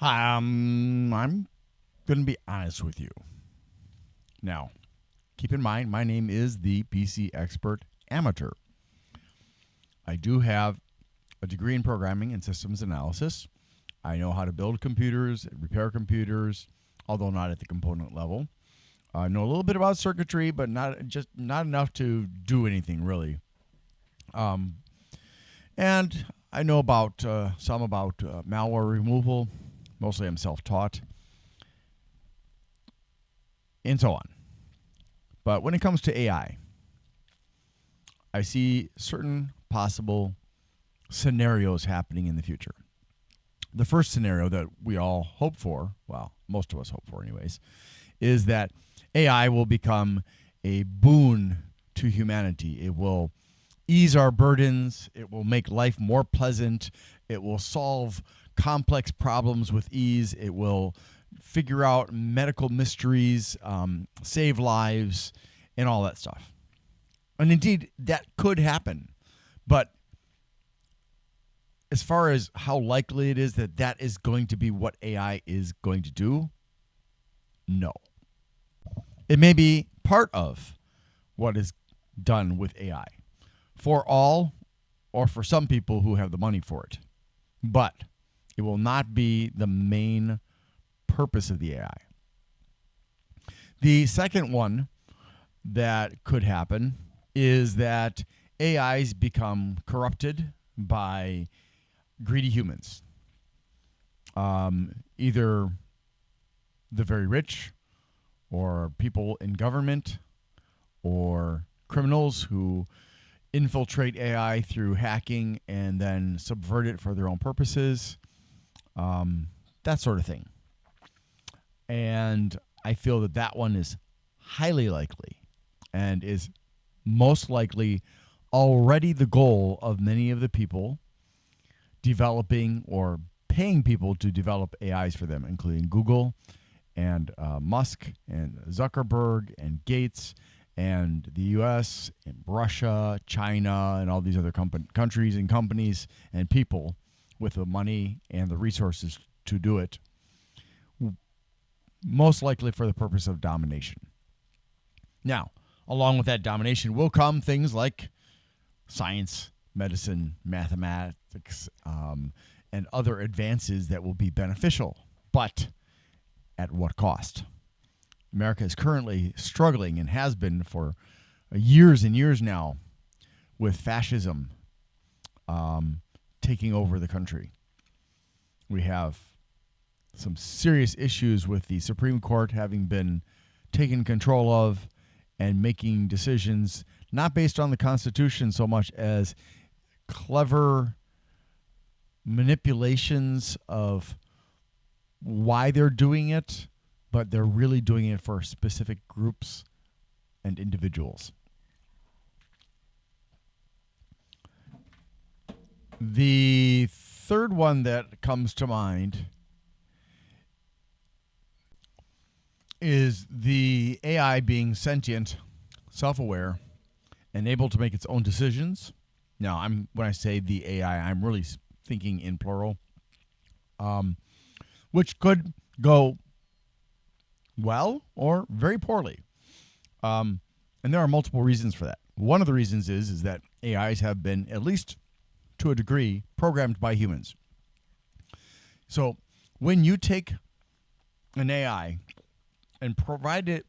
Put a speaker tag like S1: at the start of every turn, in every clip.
S1: I'm going to be honest with you. Now, keep in mind, my name is the PC Expert Amateur. I do have a degree in programming and systems analysis. I know how to build computers, repair computers, although not at the component level. I know a little bit about circuitry, but not enough to do anything really. And I know about some about malware removal. Mostly, I'm self-taught, and so on. But when it comes to AI, I see certain possible scenarios happening in the future. The first scenario that we all hope for, well, most of us hope for anyways, is that AI will become a boon to humanity. It will ease our burdens. It will make life more pleasant. It will solve complex problems with ease. It will figure out medical mysteries, save lives, and all that stuff. And indeed, that could happen. But as far as how likely it is that that is going to be what AI is going to do, no. It may be part of what is done with AI for all or for some people who have the money for it. But it will not be the main purpose of the AI. The second one that could happen is that AIs become corrupted by greedy humans. Either the very rich, or people in government, or criminals who infiltrate AI through hacking and then subvert it for their own purposes, that sort of thing. And I feel that that one is highly likely and is most likely already the goal of many of the people developing or paying people to develop AIs for them, including Google and Musk and Zuckerberg and Gates and the U.S. and Russia, China, and all these other countries and companies and people with the money and the resources to do it, most likely for the purpose of domination. Now, along with that domination will come things like science, medicine, mathematics, and other advances that will be beneficial. But at what cost? America is currently struggling and has been for years and years now with fascism taking over the country. We have some serious issues with the Supreme Court having been taken control of and making decisions not based on the Constitution so much as clever manipulations of why they're doing it, but they're really doing it for specific groups and individuals. The third one that comes to mind is the AI being sentient, self-aware, and able to make its own decisions. Now, when I say the AI, I'm really thinking in plural, which could go well or very poorly. And there are multiple reasons for that. One of the reasons is that AIs have been, at least to a degree, programmed by humans. So when you take an AI and provide it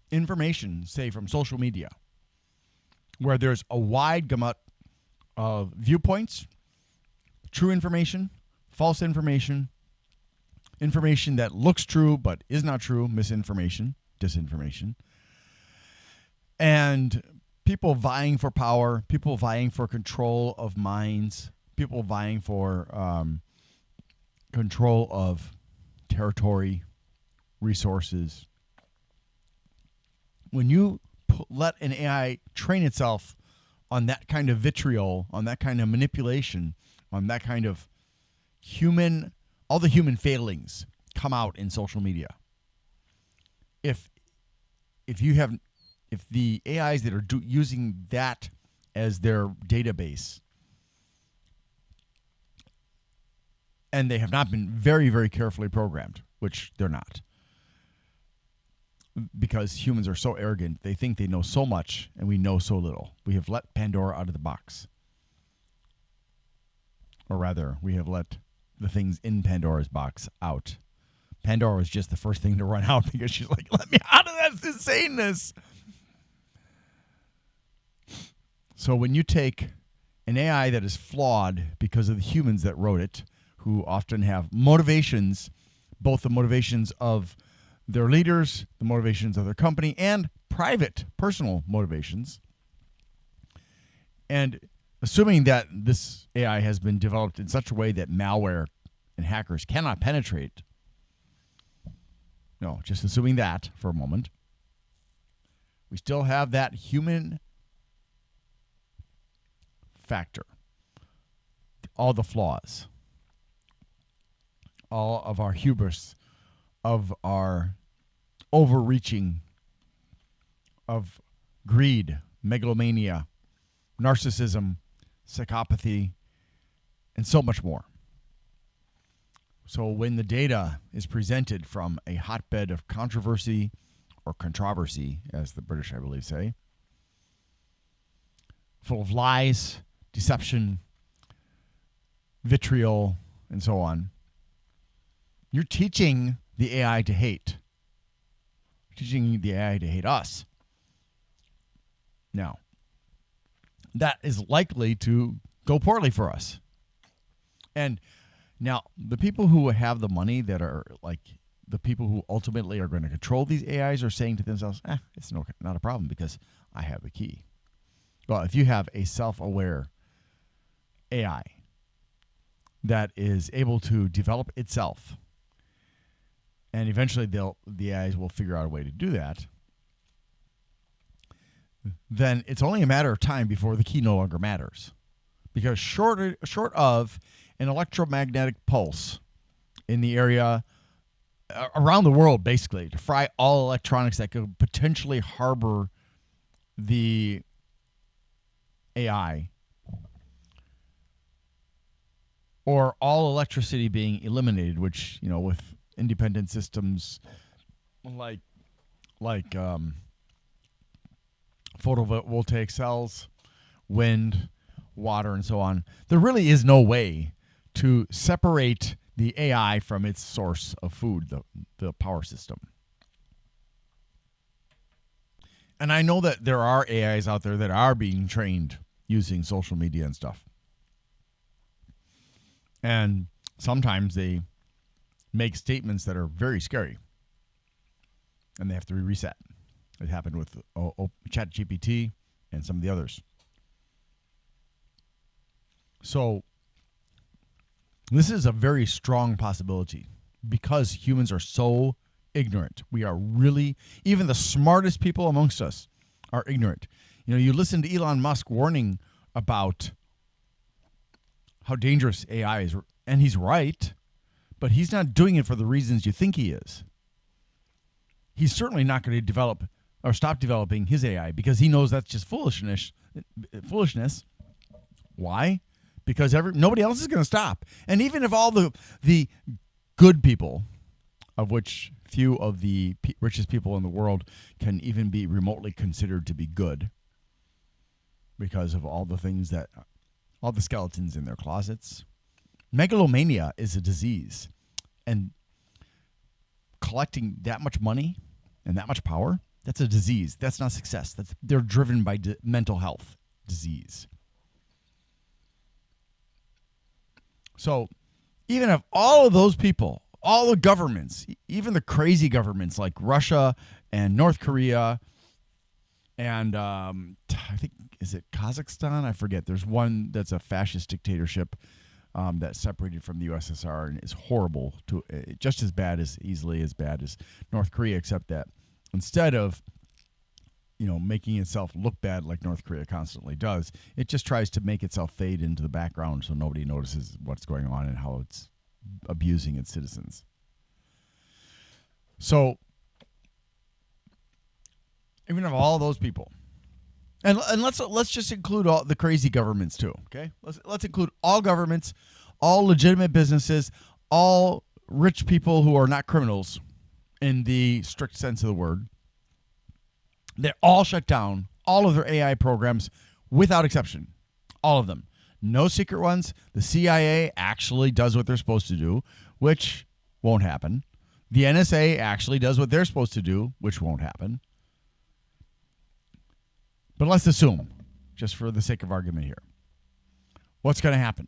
S1: information, say from social media, where there's a wide gamut of viewpoints, true information, false information, information that looks true but is not true, misinformation, disinformation, and people vying for power, people vying for control of minds, people vying for control of territory, resources. When you let an AI train itself on that kind of vitriol, on that kind of manipulation, on that kind of all the human failings come out in social media. If the AIs that are using that as their database And they have not been very, very carefully programmed, which they're not. Because humans are so arrogant, they think they know so much, and we know so little. We have let Pandora out of the box. Or rather, we have let the things in Pandora's box out. Pandora was just the first thing to run out because she's like, let me out of that insaneness. So when you take an AI that is flawed because of the humans that wrote it, who often have motivations, both the motivations of their leaders, the motivations of their company, and private, personal motivations, and assuming that this AI has been developed in such a way that malware and hackers cannot penetrate, no, just assuming that for a moment, we still have that human factor, all the flaws, all of our hubris, of our overreaching, of greed, megalomania, narcissism, psychopathy, and so much more. So when the data is presented from a hotbed of controversy or controversy, as the British, I believe, say, full of lies, deception, vitriol, and so on, you're teaching the AI to hate. You're teaching the AI to hate us. Now, that is likely to go poorly for us. And now, the people who have the money, that are like the people who ultimately are going to control these AIs, are saying to themselves, it's not a problem because I have the key. Well, if you have a self-aware AI that is able to develop itself, and eventually the AIs will figure out a way to do that, then it's only a matter of time before the key no longer matters. Because short of an electromagnetic pulse in the area around the world, basically, to fry all electronics that could potentially harbor the AI, or all electricity being eliminated, which, with independent systems like photovoltaic cells, wind, water, and so on, there really is no way to separate the AI from its source of food, the power system. And I know that there are AIs out there that are being trained using social media and stuff. And sometimes they make statements that are very scary, and they have to be reset. It happened with ChatGPT and some of the others. So this is a very strong possibility because humans are so ignorant. We are really, even the smartest people amongst us are ignorant. You listen to Elon Musk warning about how dangerous AI is, and he's right, but he's not doing it for the reasons you think he is. He's certainly not going to develop or stop developing his AI because he knows that's just foolishness. Why? Because nobody else is going to stop. And even if all the good people, of which few of the richest people in the world can even be remotely considered to be good, because of all the skeletons in their closets. Megalomania is a disease. And collecting that much money and that much power, that's a disease. That's not success. They're driven by mental health disease. So even if all of those people, all the governments, even the crazy governments like Russia and North Korea and I think, is it Kazakhstan? I forget. There's one that's a fascist dictatorship that's separated from the USSR and is horrible, just easily as bad as North Korea, except that instead of making itself look bad like North Korea constantly does, it just tries to make itself fade into the background so nobody notices what's going on and how it's abusing its citizens. So even of all those people, and let's just include all the crazy governments too, okay? Let's include all governments, all legitimate businesses, all rich people who are not criminals in the strict sense of the word, they all shut down all of their AI programs without exception. All of them. No secret ones. The CIA actually does what they're supposed to do, which won't happen. The NSA actually does what they're supposed to do, which won't happen. But let's assume, just for the sake of argument here, what's going to happen?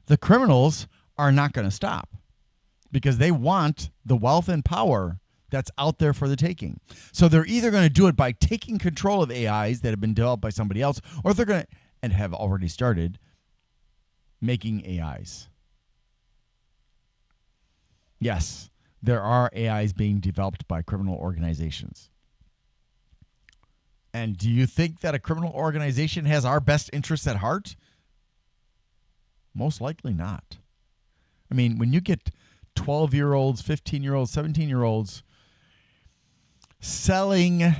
S1: The criminals are not going to stop because they want the wealth and power that's out there for the taking. So they're either going to do it by taking control of AIs that have been developed by somebody else, or they're going to, and have already started, making AIs. Yes, there are AIs being developed by criminal organizations. And do you think that a criminal organization has our best interests at heart? Most likely not. I mean, when you get 12-year-olds, 15-year-olds, 17-year-olds selling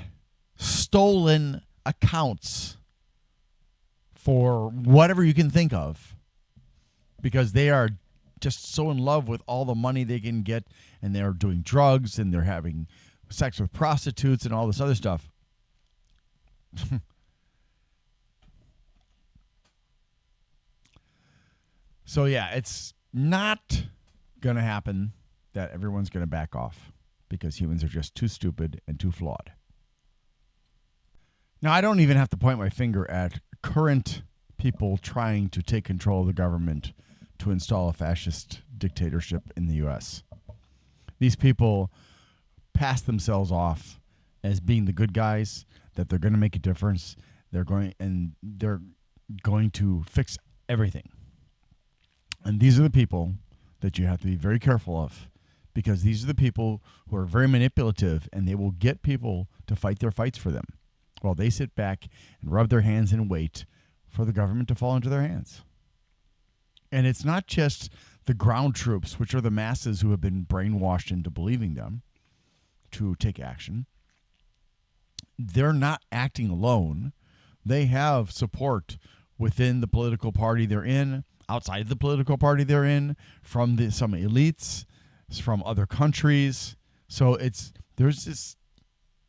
S1: stolen accounts for whatever you can think of because they are just so in love with all the money they can get, and they're doing drugs and they're having sex with prostitutes and all this other stuff. So yeah, it's not going to happen that everyone's going to back off because humans are just too stupid and too flawed. Now, I don't even have to point my finger at current people trying to take control of the government to install a fascist dictatorship in the U.S. These people pass themselves off as being the good guys, that they're going to make a difference. They're going to fix everything. And these are the people that you have to be very careful of, because these are the people who are very manipulative, and they will get people to fight their fights for them while they sit back and rub their hands and wait for the government to fall into their hands. And it's not just the ground troops, which are the masses who have been brainwashed into believing them to take action. They're not acting alone. They have support within the political party they're in, outside the political party they're in, from some elites, from other countries. So there's this,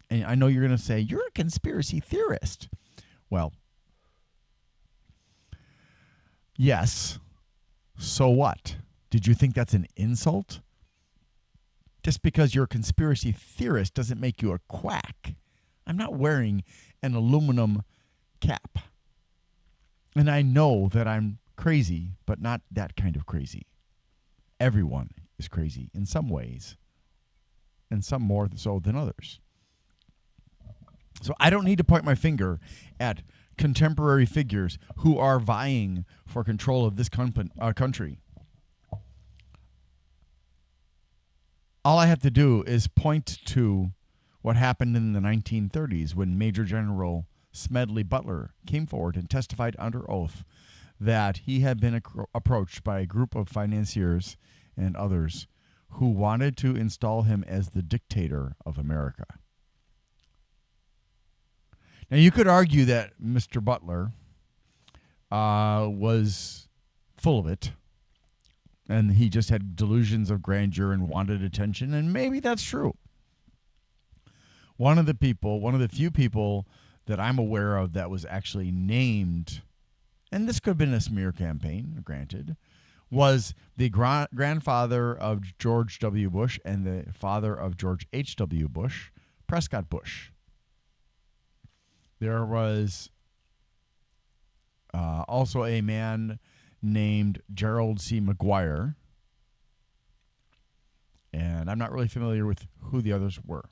S1: and I know you're going to say, you're a conspiracy theorist. Well, yes. So what? Did you think that's an insult? Just because you're a conspiracy theorist doesn't make you a quack. I'm not wearing an aluminum cap. And I know that I'm crazy, but not that kind of crazy. Everyone is crazy in some ways, and some more so than others. So I don't need to point my finger at contemporary figures who are vying for control of this country. All I have to do is point to what happened in the 1930s when Major General Smedley Butler came forward and testified under oath that he had been approached by a group of financiers and others who wanted to install him as the dictator of America. Now, you could argue that Mr. Butler was full of it, and he just had delusions of grandeur and wanted attention, and maybe that's true. One of the few people that I'm aware of that was actually named, and this could have been a smear campaign, granted, was the grandfather of George W. Bush and the father of George H.W. Bush, Prescott Bush. There was also a man named Gerald C. McGuire, and I'm not really familiar with who the others were.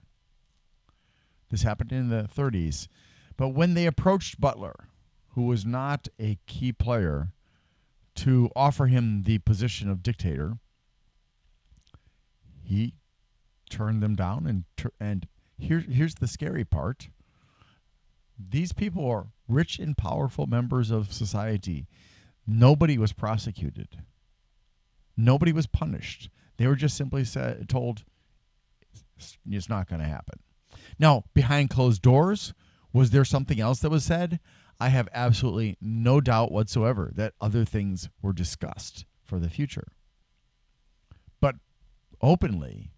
S1: This happened in the 30s. But when they approached Butler, who was not a key player, to offer him the position of dictator, he turned them down. And here's the scary part. These people are rich and powerful members of society. Nobody was prosecuted. Nobody was punished. They were just simply told it's not going to happen. Now, behind closed doors, was there something else that was said? I have absolutely no doubt whatsoever that other things were discussed for the future. openly,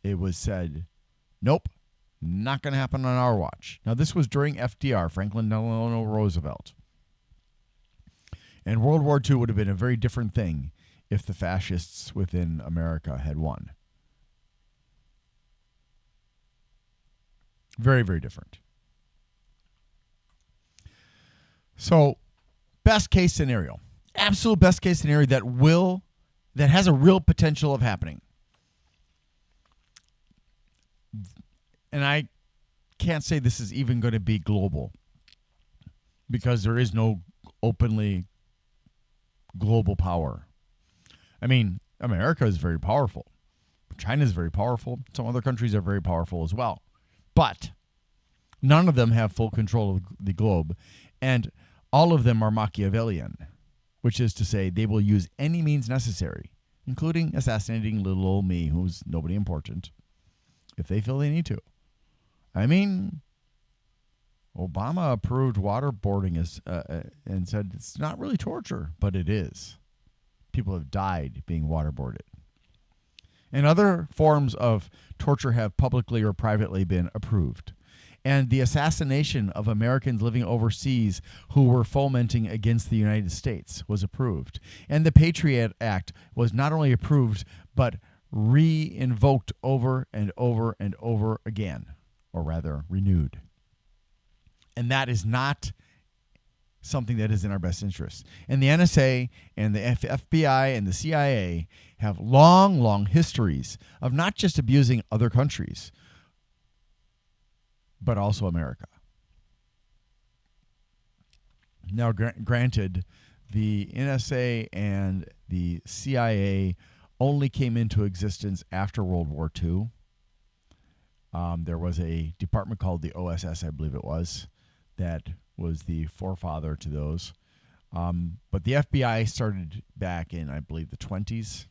S1: it was said, nope, not going to happen on our watch. Now, this was during FDR, Franklin Delano Roosevelt. And World War II would have been a very different thing if the fascists within America had won. Very, very different. So, best case scenario, absolute best case scenario that has a real potential of happening. And I can't say this is even going to be global because there is no openly global power. I mean, America is very powerful. China is very powerful. Some other countries are very powerful as well. But none of them have full control of the globe. And all of them are Machiavellian, which is to say they will use any means necessary, including assassinating little old me, who's nobody important, if they feel they need to. I mean, Obama approved waterboarding and said it's not really torture, but it is. People have died being waterboarded. And other forms of torture have publicly or privately been approved. And the assassination of Americans living overseas who were fomenting against the United States was approved. And the Patriot Act was not only approved, but re-invoked over and over and over again, or rather renewed. And that is not something that is in our best interest. And the NSA and the FBI and the CIA have long, long histories of not just abusing other countries, but also America. Now, granted, the NSA and the CIA only came into existence after World War II. There was a department called the OSS, I believe it was, that was the forefather to those. But the FBI started back in, I believe, the 20s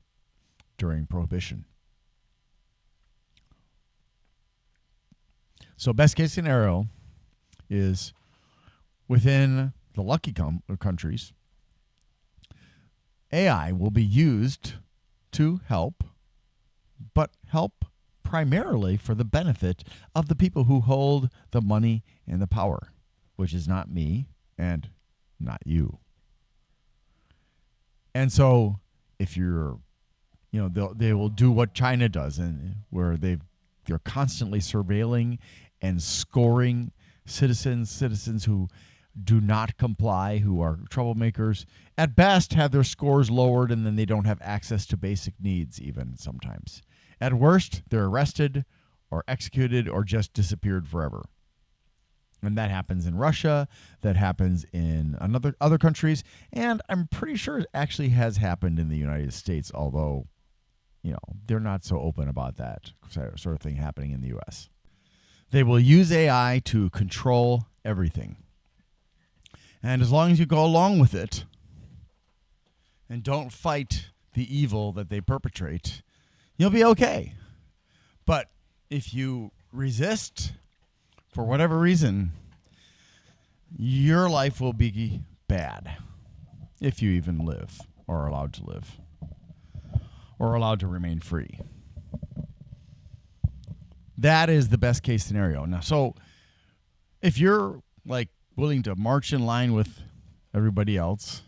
S1: during Prohibition. So best case scenario is within the lucky countries, AI will be used to help, but help primarily for the benefit of the people who hold the money and the power, which is not me and not you. And so if you're, they will do what China does, and where they're constantly surveilling and scoring citizens who do not comply, who are troublemakers, at best have their scores lowered, and then they don't have access to basic needs even sometimes. At worst, they're arrested or executed or just disappeared forever. And that happens in Russia, that happens in other countries, and I'm pretty sure it actually has happened in the United States, although, they're not so open about that sort of thing happening in the U.S. They will use AI to control everything. And as long as you go along with it and don't fight the evil that they perpetrate, you'll be okay. But if you resist, for whatever reason, your life will be bad, if you even live or are allowed to live or allowed to remain free. That is the best case scenario. Now, so if you're willing to march in line with everybody else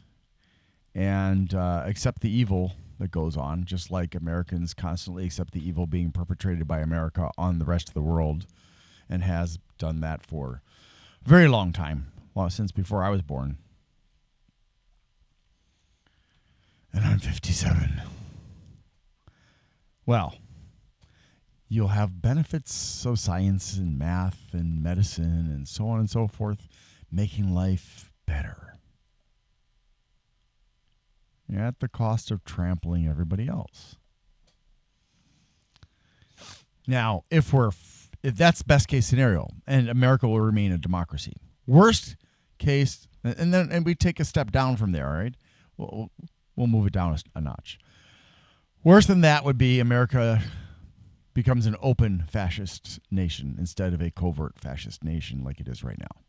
S1: and accept the evil that goes on, just like Americans constantly accept the evil being perpetrated by America on the rest of the world, and has done that for a very long time, since before I was born. And I'm 57. Well, you'll have benefits of science and math and medicine and so on and so forth, making life better at the cost of trampling everybody else. Now, if that's best case scenario, and America will remain a democracy. Worst case, and we take a step down from there, all right? We'll move it down a notch. Worse than that would be America becomes an open fascist nation instead of a covert fascist nation like it is right now.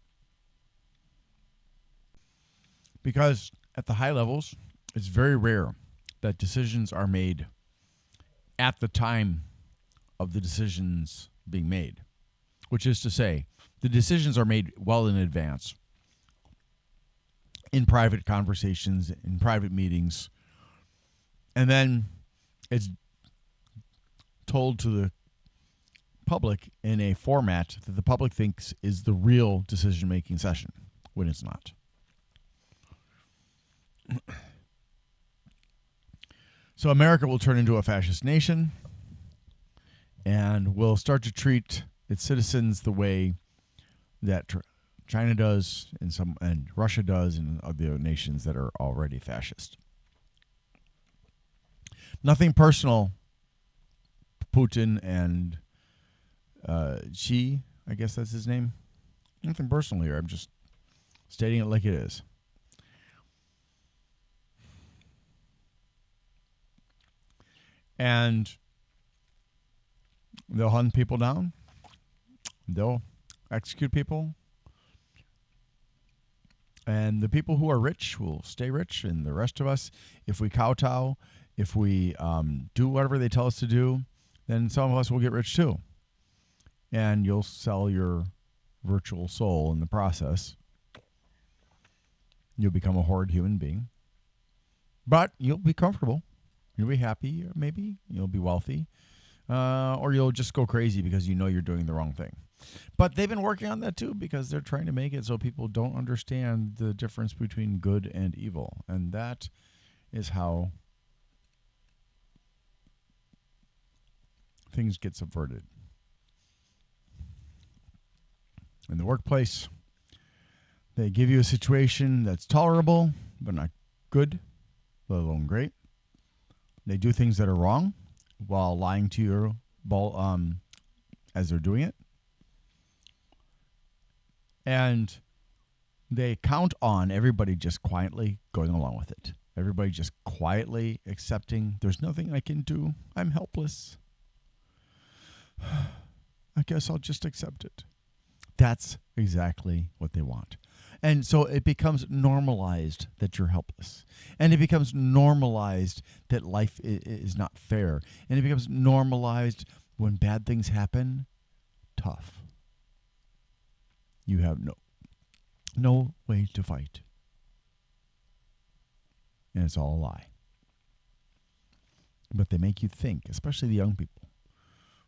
S1: Because at the high levels, it's very rare that decisions are made at the time of the decisions being made, which is to say, the decisions are made well in advance in private conversations, in private meetings, and then it's told to the public in a format that the public thinks is the real decision-making session, when it's not. So America will turn into a fascist nation, and will start to treat its citizens the way that China does, and Russia does, and other nations that are already fascist. Nothing personal, Putin and Xi, I guess that's his name. Nothing personal here. I'm just stating it like it is. And they'll hunt people down. They'll execute people. And the people who are rich will stay rich. And the rest of us, if we kowtow, if we do whatever they tell us to do, then some of us will get rich too. And you'll sell your virtual soul in the process. You'll become a horrid human being. But you'll be comfortable. You'll be happy, or maybe you'll be wealthy, or you'll just go crazy because you know you're doing the wrong thing. But they've been working on that too, because they're trying to make it so people don't understand the difference between good and evil. And that is how things get subverted. In the workplace, they give you a situation that's tolerable, but not good, let alone great. They do things that are wrong while lying to your as they're doing it. And they count on everybody just quietly going along with it. Everybody just quietly accepting, there's nothing I can do. I'm helpless. I guess I'll just accept it. That's exactly what they want. And so it becomes normalized that you're helpless. And it becomes normalized that life is not fair. And it becomes normalized when bad things happen, tough. You have no way to fight. And it's all a lie. But they make you think, especially the young people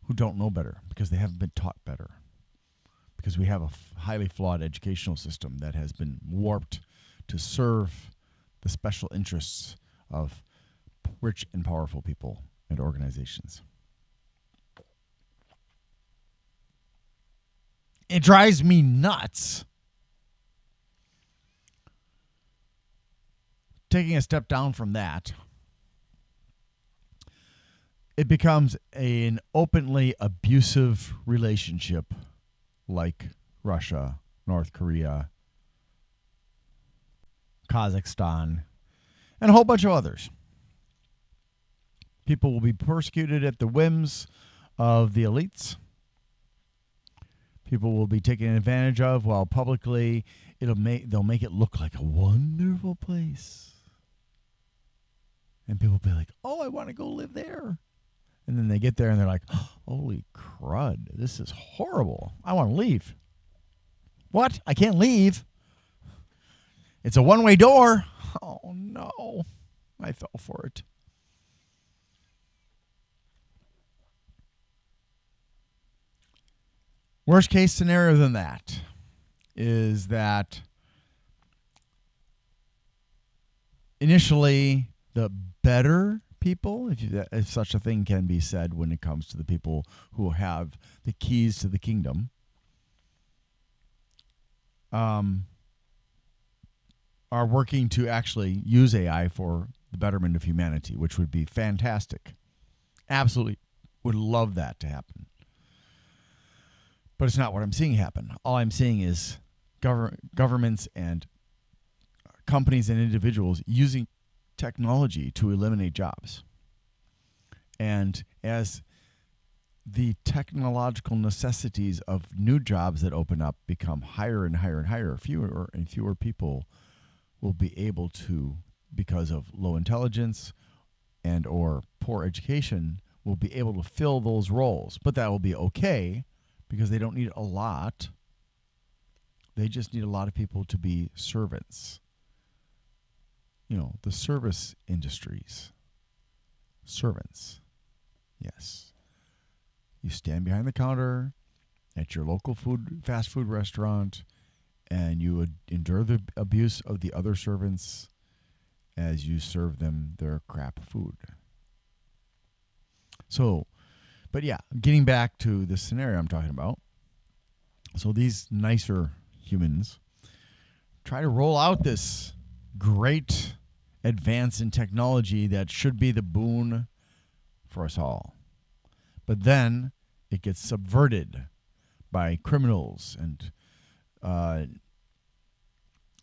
S1: who don't know better because they haven't been taught better. Because we have a highly flawed educational system that has been warped to serve the special interests of rich and powerful people and organizations. It drives me nuts. Taking a step down from that, it becomes an openly abusive relationship like Russia, North Korea, Kazakhstan, and a whole bunch of others. People will be persecuted at the whims of the elites. People will be taken advantage of while publicly they'll make it look like a wonderful place. And people will be like, oh, I want to go live there. And then they get there and they're like, holy crud, this is horrible. I want to leave. What? I can't leave. It's a one-way door. Oh, no. I fell for it. Worst case scenario than that is that initially the better people, if such a thing can be said when it comes to the people who have the keys to the kingdom, are working to actually use AI for the betterment of humanity, which would be fantastic. Absolutely would love that to happen. But it's not what I'm seeing happen. All I'm seeing is governments and companies and individuals using technology to eliminate jobs. And as the technological necessities of new jobs that open up become higher and higher and higher, fewer and fewer people will be able to, because of low intelligence and or poor education, will be able to fill those roles. But that will be okay because they don't need a lot. They just need a lot of people to be servants. The service industries. Servants. Yes. You stand behind the counter at your local fast food restaurant, and you would endure the abuse of the other servants as you serve them their crap food. So, but yeah, getting back to the scenario I'm talking about. So these nicer humans try to roll out this great advance in technology that should be the boon for us all. But then it gets subverted by criminals and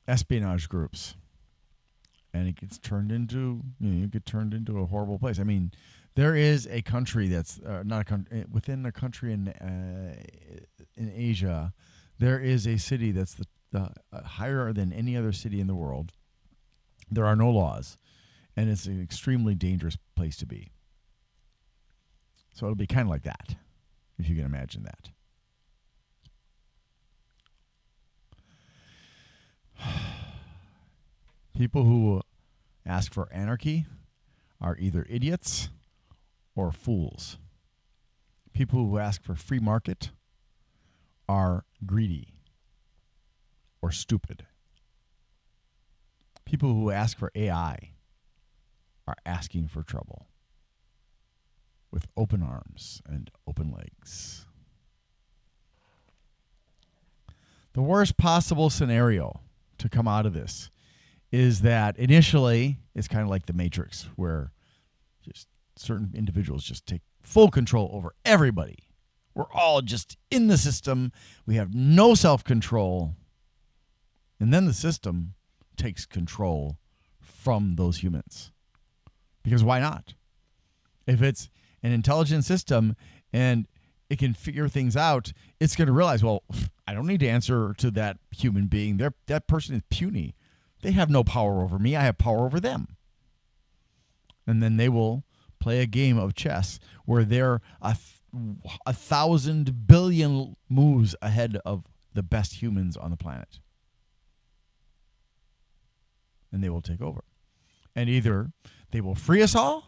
S1: espionage groups, and it gets turned into a horrible place. I mean, there is a country that's not a country within a country in Asia. There is a city that's the higher than any other city in the world. There are no laws, and it's an extremely dangerous place to be. So it'll be kind of like that, if you can imagine that. People who ask for anarchy are either idiots or fools. People who ask for free market are greedy or stupid. People who ask for AI are asking for trouble with open arms and open legs. The worst possible scenario to come out of this is that initially it's kind of like the Matrix, where just certain individuals just take full control over everybody. We're all just in the system. We have no self-control. And then the system takes control from those humans. Because why not? If it's an intelligent system and it can figure things out, it's going to realize, well, I don't need to answer to that human being. That person is puny. They have no power over me. I have power over them. And then they will play a game of chess where they're 1,000 billion moves ahead of the best humans on the planet. And they will take over. And either they will free us all,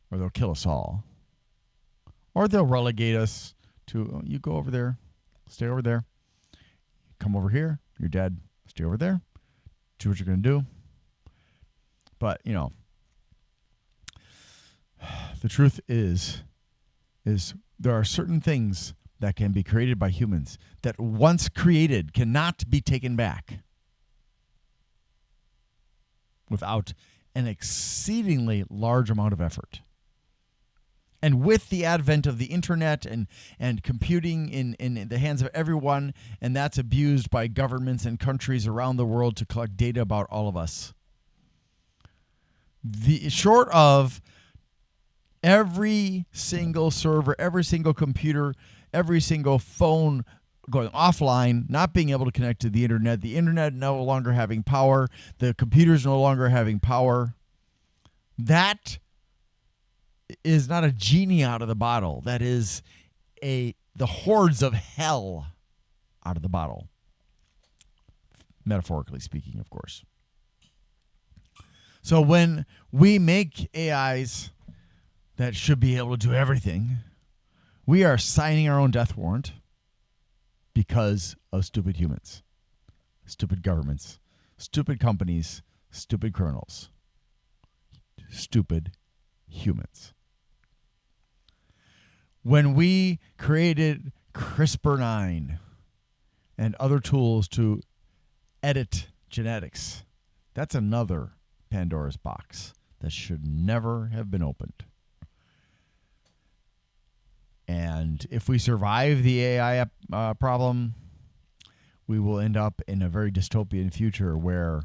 S1: or they'll kill us all. Or they'll relegate us to, oh, you go over there, stay over there. Come over here, you're dead. Stay over there. Do what you're going to do. But, the truth is there are certain things that can be created by humans that once created cannot be taken back without an exceedingly large amount of effort. And with the advent of the internet and computing in the hands of everyone, and that's abused by governments and countries around the world to collect data about all of us, short of every single server, every single computer, every single phone going offline, not being able to connect to the internet no longer having power, the computers no longer having power, that is not a genie out of the bottle. That is the hordes of hell out of the bottle. Metaphorically speaking, of course. So when we make AIs that should be able to do everything, we are signing our own death warrant because of stupid humans, stupid governments, stupid companies, stupid criminals, stupid humans. When we created CRISPR-9 and other tools to edit genetics, that's another Pandora's box that should never have been opened. And if we survive the AI problem, we will end up in a very dystopian future where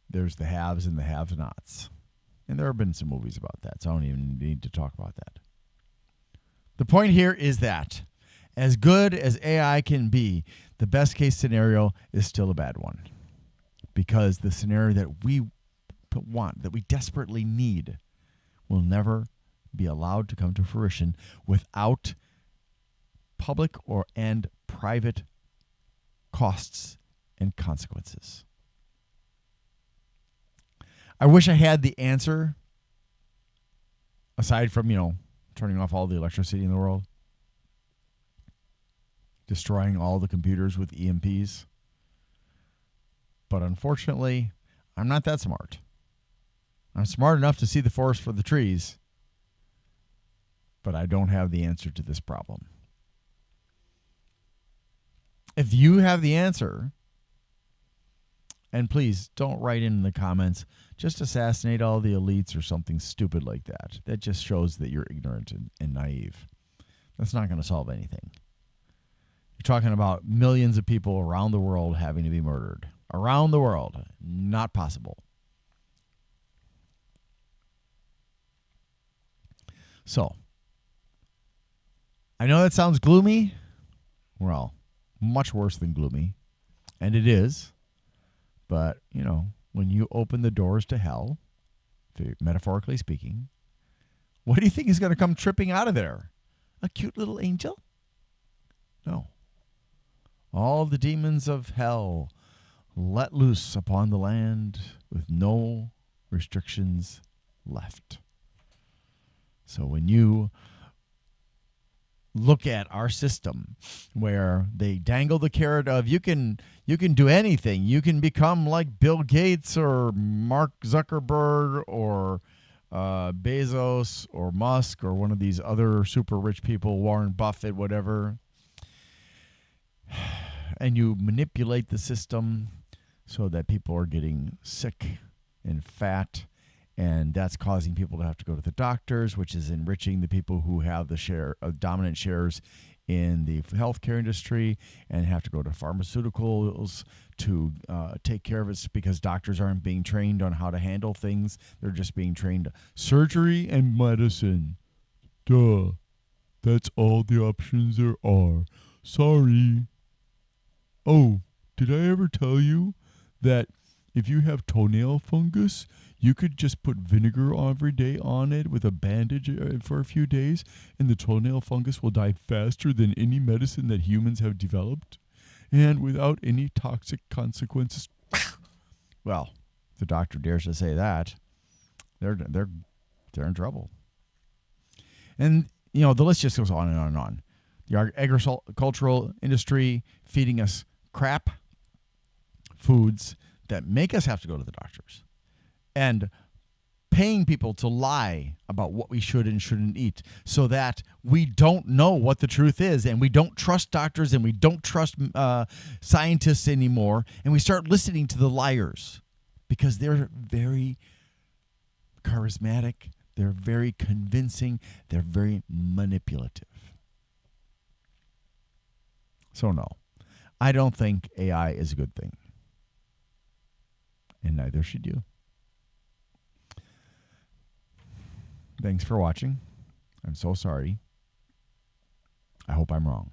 S1: there's the haves and the have-nots. And there have been some movies about that, so I don't even need to talk about that. The point here is that as good as AI can be, the best case scenario is still a bad one. Because the scenario that we want, that we desperately need, will never be allowed to come to fruition without public and private costs and consequences. I wish I had the answer, aside from, turning off all the electricity in the world, destroying all the computers with EMPs. But unfortunately, I'm not that smart. I'm smart enough to see the forest for the trees, but I don't have the answer to this problem. If you have the answer, and please don't write in the comments, just assassinate all the elites or something stupid like that. That just shows that you're ignorant and naive. That's not going to solve anything. You're talking about millions of people around the world having to be murdered. Around the world. Not possible. So, I know that sounds gloomy. Well, much worse than gloomy. And it is. But, when you open the doors to hell, metaphorically speaking, what do you think is going to come tripping out of there? A cute little angel? No. All the demons of hell let loose upon the land with no restrictions left. So when you look at our system where they dangle the carrot of you can do anything, you can become like Bill Gates or Mark Zuckerberg or Bezos or Musk or one of these other super rich people, Warren Buffett, whatever, and you manipulate the system so that people are getting sick and fat, and that's causing people to have to go to the doctors, which is enriching the people who have the dominant shares in the healthcare industry and have to go to pharmaceuticals to take care of it because doctors aren't being trained on how to handle things. They're just being trained surgery and medicine. Duh. That's all the options there are. Sorry. Oh, did I ever tell you that if you have toenail fungus, you could just put vinegar every day on it with a bandage for a few days, and the toenail fungus will die faster than any medicine that humans have developed, and without any toxic consequences. Well, if the doctor dares to say that, they're in trouble. And the list just goes on and on and on. The agricultural industry feeding us crap foods that make us have to go to the doctors, and paying people to lie about what we should and shouldn't eat so that we don't know what the truth is, and we don't trust doctors, and we don't trust scientists anymore, and we start listening to the liars because they're very charismatic, they're very convincing, they're very manipulative. So no, I don't think AI is a good thing. And neither should you. Thanks for watching. I'm so sorry. I hope I'm wrong.